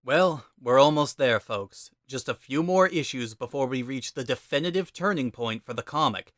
Well, we're almost there, folks. Just a few more issues before we reach the definitive turning point for the comic.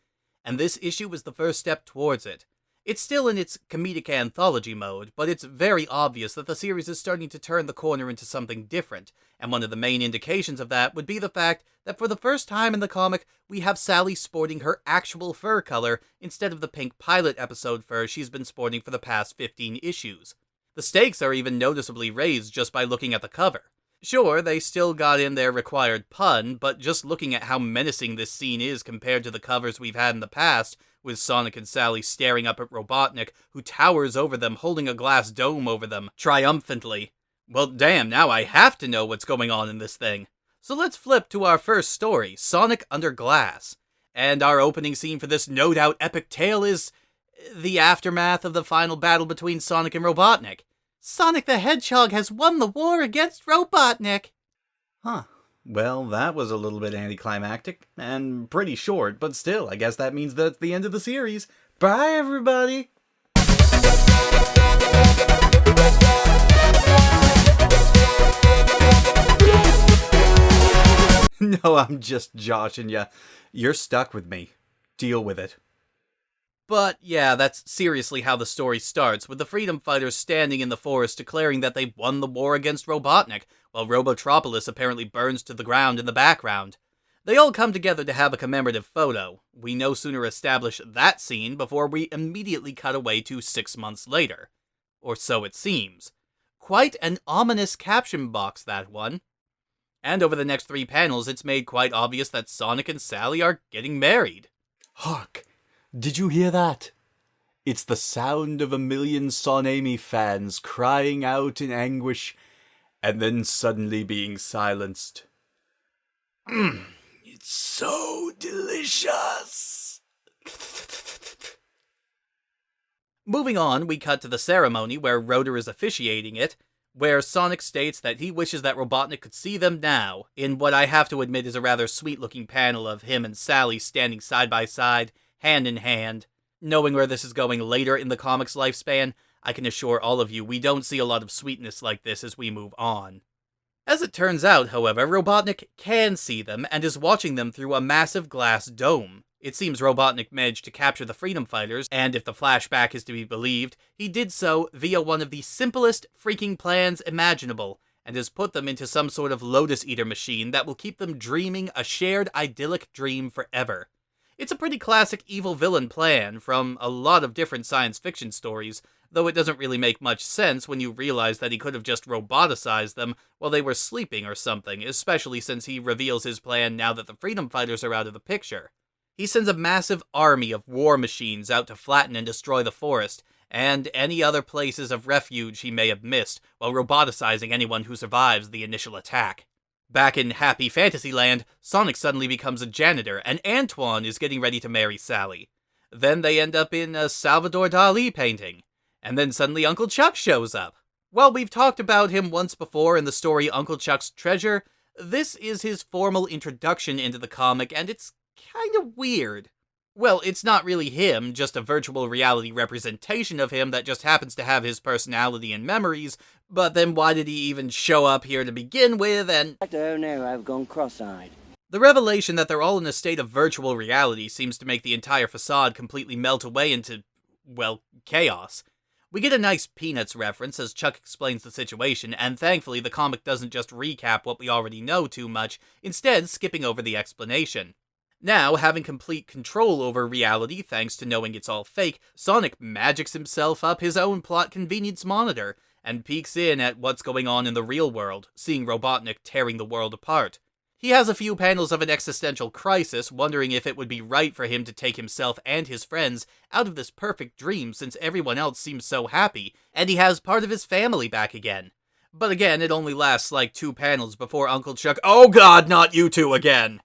And this issue is the first step towards it. It's still in its comedic anthology mode, but it's very obvious that the series is starting to turn the corner into something different, and one of the main indications of that would be the fact that for the first time in the comic, we have Sally sporting her actual fur color instead of the pink pilot episode fur she's been sporting for the past 15 issues. The stakes are even noticeably raised just by looking at the cover. Sure, they still got in their required pun, but just looking at how menacing this scene is compared to the covers we've had in the past, with Sonic and Sally staring up at Robotnik, who towers over them holding a glass dome over them, triumphantly. Well, damn, now I have to know what's going on in this thing. So let's flip to our first story, Sonic Under Glass. And our opening scene for this no doubt epic tale is the aftermath of the final battle between Sonic and Robotnik. Sonic the Hedgehog has won the war against Robotnik. Huh. Well, that was a little bit anticlimactic, and pretty short, but still, I guess that means that's the end of the series. Bye, everybody! No, I'm just joshing ya. You're stuck with me. Deal with it. But yeah, that's seriously how the story starts, with the freedom fighters standing in the forest declaring that they've won the war against Robotnik, while Robotropolis apparently burns to the ground in the background. They all come together to have a commemorative photo. We no sooner establish that scene before we immediately cut away to 6 months later. Or so it seems. Quite an ominous caption box, that one. And over the next 3 panels, it's made quite obvious that Sonic and Sally are getting married. Hark! Did you hear that? It's the sound of a million Sonami fans crying out in anguish, and then suddenly being silenced. It's so delicious! Moving on, we cut to the ceremony where Rotor is officiating it, where Sonic states that he wishes that Robotnik could see them now, in what I have to admit is a rather sweet-looking panel of him and Sally standing side by side, hand in hand. Knowing where this is going later in the comic's lifespan, I can assure all of you we don't see a lot of sweetness like this as we move on. As it turns out, however, Robotnik can see them and is watching them through a massive glass dome. It seems Robotnik managed to capture the freedom fighters, and if the flashback is to be believed, he did so via one of the simplest freaking plans imaginable, and has put them into some sort of Lotus Eater machine that will keep them dreaming a shared idyllic dream forever. It's a pretty classic evil villain plan from a lot of different science fiction stories, though it doesn't really make much sense when you realize that he could have just roboticized them while they were sleeping or something, especially since he reveals his plan now that the freedom fighters are out of the picture. He sends a massive army of war machines out to flatten and destroy the forest, and any other places of refuge he may have missed, while roboticizing anyone who survives the initial attack. Back in Happy Fantasyland, Sonic suddenly becomes a janitor, and Antoine is getting ready to marry Sally. Then they end up in a Salvador Dali painting. And then suddenly Uncle Chuck shows up. While we've talked about him once before in the story Uncle Chuck's Treasure, this is his formal introduction into the comic, and it's kind of weird. Well, it's not really him, just a virtual reality representation of him that just happens to have his personality and memories, but then why did he even show up here to begin with, and... Oh no, I've gone cross-eyed. The revelation that they're all in a state of virtual reality seems to make the entire facade completely melt away into, well, chaos. We get a nice Peanuts reference as Chuck explains the situation, and thankfully the comic doesn't just recap what we already know too much, instead skipping over the explanation. Now, having complete control over reality thanks to knowing it's all fake, Sonic magics himself up his own plot convenience monitor, and peeks in at what's going on in the real world, seeing Robotnik tearing the world apart. He has a few panels of an existential crisis, wondering if it would be right for him to take himself and his friends out of this perfect dream since everyone else seems so happy, and he has part of his family back again. But again, it only lasts like 2 panels before Uncle Chuck— oh god, not you two again!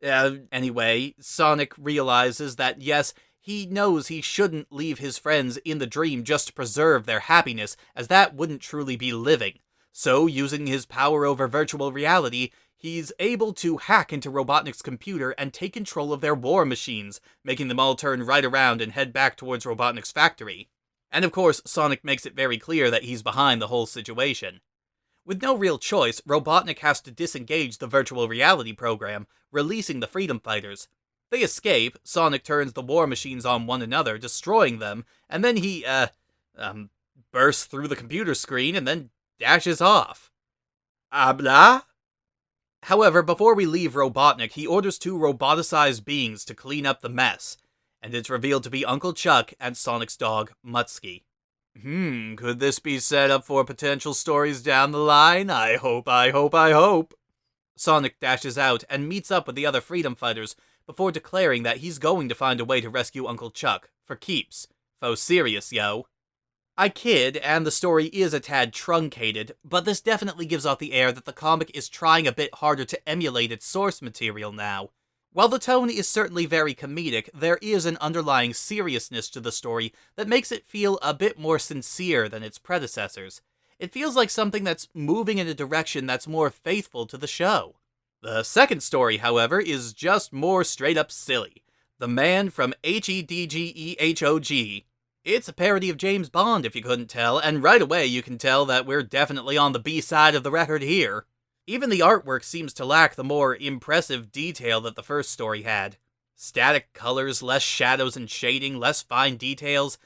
Anyway, Sonic realizes that yes, he knows he shouldn't leave his friends in the dream just to preserve their happiness, as that wouldn't truly be living. So, using his power over virtual reality, he's able to hack into Robotnik's computer and take control of their war machines, making them all turn right around and head back towards Robotnik's factory. And of course, Sonic makes it very clear that he's behind the whole situation. With no real choice, Robotnik has to disengage the virtual reality program, releasing the Freedom Fighters. They escape, Sonic turns the war machines on one another, destroying them, and then he, bursts through the computer screen and then dashes off. Habla? However, before we leave Robotnik, he orders two roboticized beings to clean up the mess, and it's revealed to be Uncle Chuck and Sonic's dog, Mutsky. Could this be set up for potential stories down the line? I hope. Sonic dashes out and meets up with the other Freedom Fighters before declaring that he's going to find a way to rescue Uncle Chuck, for keeps. Faux serious, yo. I kid, and the story is a tad truncated, but this definitely gives off the air that the comic is trying a bit harder to emulate its source material now. While the tone is certainly very comedic, there is an underlying seriousness to the story that makes it feel a bit more sincere than its predecessors. It feels like something that's moving in a direction that's more faithful to the show. The second story, however, is just more straight up silly. The Man from Hedgehog. It's a parody of James Bond, if you couldn't tell, and right away you can tell that we're definitely on the B side of the record here. Even the artwork seems to lack the more impressive detail that the first story had. Static colors, less shadows and shading, less fine details.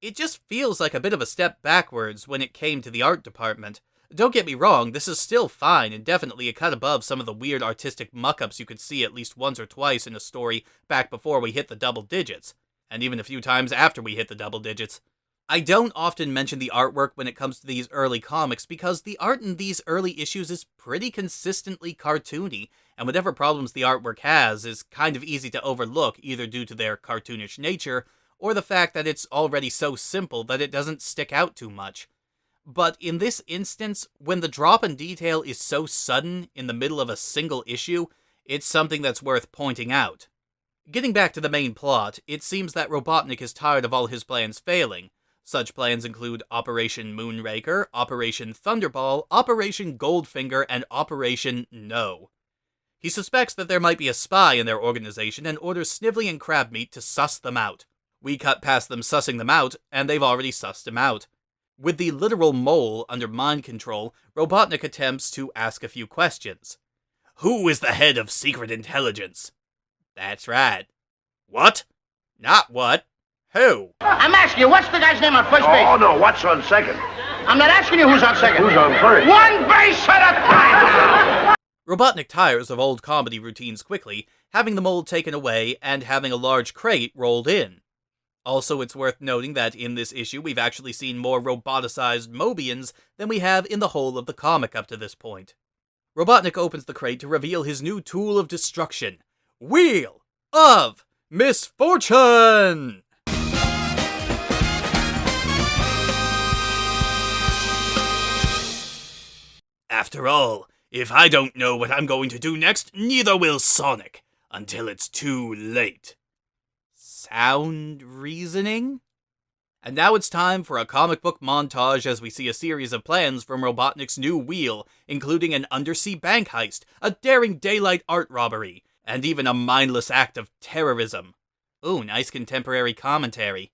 It just feels like a bit of a step backwards when it came to the art department. Don't get me wrong, this is still fine and definitely a cut above some of the weird artistic muck-ups you could see at least once or twice in a story back before we hit the double digits. And even a few times after we hit the double digits. I don't often mention the artwork when it comes to these early comics because the art in these early issues is pretty consistently cartoony, and whatever problems the artwork has is kind of easy to overlook either due to their cartoonish nature or the fact that it's already so simple that it doesn't stick out too much. But in this instance, when the drop in detail is so sudden in the middle of a single issue, it's something that's worth pointing out. Getting back to the main plot, it seems that Robotnik is tired of all his plans failing. Such plans include Operation Moonraker, Operation Thunderball, Operation Goldfinger, and Operation No. He suspects that there might be a spy in their organization and orders Snively and Crabmeat to suss them out. We cut past them sussing them out, and they've already sussed him out. With the literal mole under mind control, Robotnik attempts to ask a few questions. Who is the head of Secret Intelligence? That's right. What? Not what. Who? I'm asking you, what's the guy's name on first base? Oh, no, what's on second? I'm not asking you who's on second. Who's on first? One base at a time! Robotnik tires of old comedy routines quickly, having the mold taken away and having a large crate rolled in. Also, it's worth noting that in this issue we've actually seen more roboticized Mobians than we have in the whole of the comic up to this point. Robotnik opens the crate to reveal his new tool of destruction. Wheel of Misfortune! After all, if I don't know what I'm going to do next, neither will Sonic, until it's too late. Sound reasoning? And now it's time for a comic book montage as we see a series of plans from Robotnik's new wheel, including an undersea bank heist, a daring daylight art robbery, and even a mindless act of terrorism. Ooh, nice contemporary commentary.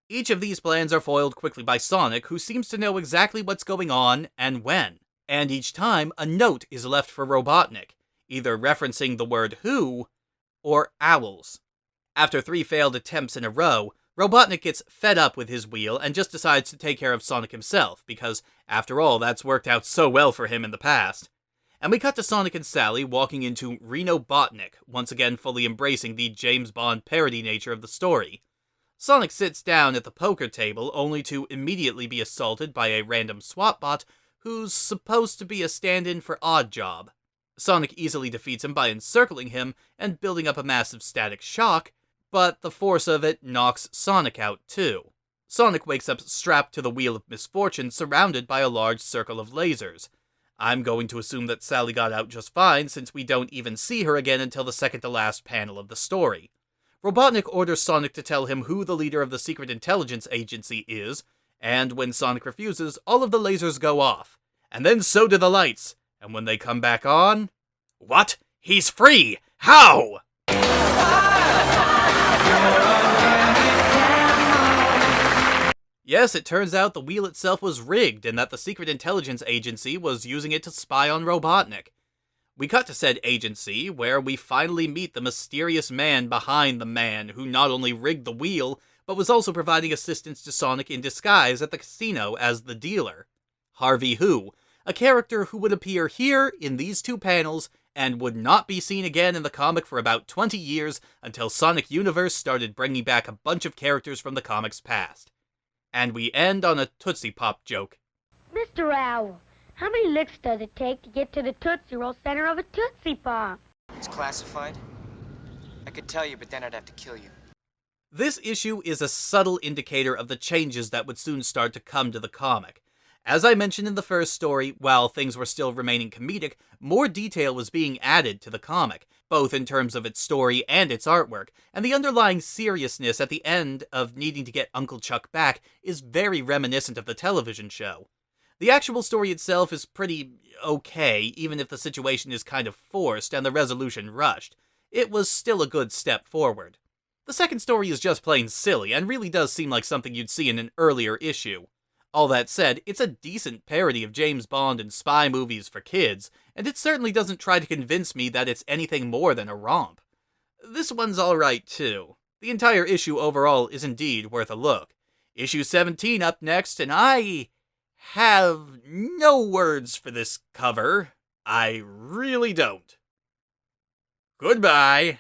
Each of these plans are foiled quickly by Sonic, who seems to know exactly what's going on and when. And each time, a note is left for Robotnik, either referencing the word who, or owls. After 3 failed attempts in a row, Robotnik gets fed up with his wheel and just decides to take care of Sonic himself, because, after all, that's worked out so well for him in the past. And we cut to Sonic and Sally walking into Reno Botnik, once again fully embracing the James Bond parody nature of the story. Sonic sits down at the poker table only to immediately be assaulted by a random SWAT bot who's supposed to be a stand-in for Oddjob. Sonic easily defeats him by encircling him and building up a massive static shock, but the force of it knocks Sonic out too. Sonic wakes up strapped to the Wheel of Misfortune surrounded by a large circle of lasers. I'm going to assume that Sally got out just fine since we don't even see her again until the second to last panel of the story. Robotnik orders Sonic to tell him who the leader of the Secret Intelligence Agency is, and when Sonic refuses, all of the lasers go off. And then so do the lights, and when they come back on... What? He's free! How? Yes, it turns out the wheel itself was rigged and that the Secret Intelligence Agency was using it to spy on Robotnik. We cut to said agency, where we finally meet the mysterious man behind the man who not only rigged the wheel, but was also providing assistance to Sonic in disguise at the casino as the dealer. Harvey Who, a character who would appear here in these two panels and would not be seen again in the comic for about 20 years until Sonic Universe started bringing back a bunch of characters from the comic's past. And we end on a Tootsie Pop joke. Mr. Owl, how many licks does it take to get to the Tootsie Roll center of a Tootsie Pop? It's classified. I could tell you, but then I'd have to kill you. This issue is a subtle indicator of the changes that would soon start to come to the comic. As I mentioned in the first story, while things were still remaining comedic, more detail was being added to the comic, both in terms of its story and its artwork, and the underlying seriousness at the end of needing to get Uncle Chuck back is very reminiscent of the television show. The actual story itself is pretty okay, even if the situation is kind of forced and the resolution rushed. It was still a good step forward. The second story is just plain silly, and really does seem like something you'd see in an earlier issue. All that said, it's a decent parody of James Bond and spy movies for kids, and it certainly doesn't try to convince me that it's anything more than a romp. This one's alright too. The entire issue overall is indeed worth a look. Issue 17 up next, and I have no words for this cover. I really don't. Goodbye.